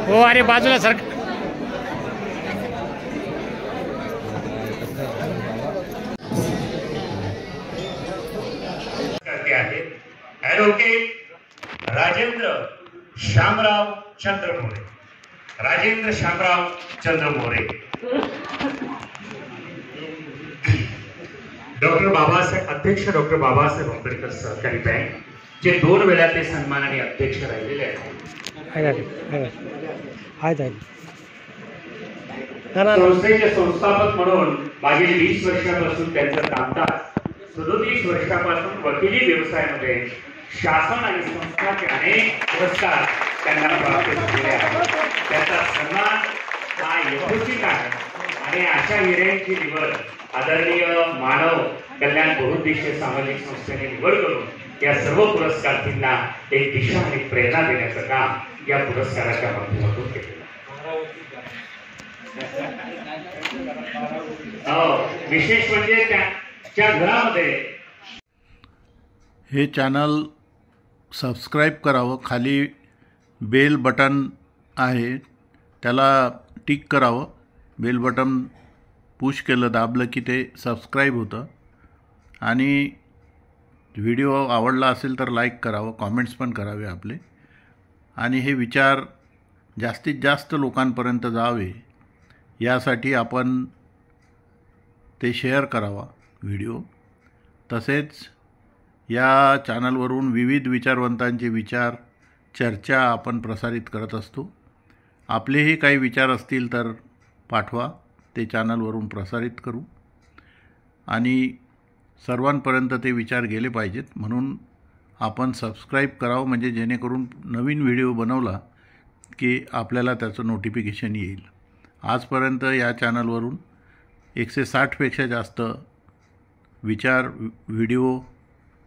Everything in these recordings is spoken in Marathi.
हो अरे बाजूला सर करते आहेत ॲडव्होकेट राजेंद्र श्यामराव चंद्र मोरे. राजेंद्र श्यामराव चंद्र मोरे. अध्यक्ष डॉक्टर बाबासाहेब आंबेडकर सहकारी बँक जे 2 वेळा ते सन्मानाने अध्यक्ष राहिलेले आहेत. संस्थेचे संस्थापक म्हणून मागील 20 वर्षापासून त्यांचं कामकाज 37 वर्षापासून वकिली व्यवसायामध्ये शासन आणि संस्थाचे अनेक पुरस्कार त्यांना प्राप्त झालेले आहेत. त्याचा सन्मान हा यथोचित आहे आणि अशा हिऱ्यांची निवड आदरणीय मानव कल्याण बहुउद्देशीय सामाजिक संस्थेने निवड करून या सर्व पुरस्कारार्थींना एक दिशा आणि प्रेरणा देण्याचं काम या पुरस्काराच्या माध्यमातून केलं. विशेष म्हणजे त्या घरामध्ये हे चॅनल सबस्क्राईब करावं. खाली बेल बटन आहे त्याला टिक करावं. बेल बटन पुश केलं दाबलं की ते सबस्क्राईब होतं. आणि व्हिडिओ आवडला असेल तर लाईक करावं. कॉमेंट्स पण करावे आपले. आणि हे विचार जास्तीत जास्त लोकांपर्यंत जावे यासाठी आपण ते शेअर करावा व्हिडिओ. तसेच या चॅनलवरून विविध विचारवंतांचे विचार चर्चा आपण प्रसारित करत असतो. आपलेही काही विचार असतील तर पाठवा. ते चॅनलवरून प्रसारित करू आणि सर्वांपर्यंत ते विचार गेले पाहिजेत म्हणून आपण सबस्क्राईब करावं. म्हणजे जेणेकरून नवीन व्हिडिओ बनवला की आपल्याला त्याचं नोटिफिकेशन येईल. आजपर्यंत या चॅनलवरून 160पेक्षा जास्त विचार व्हिडिओ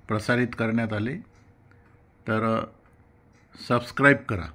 प्रसारित करण्यात आले. तर सबस्क्राईब करा.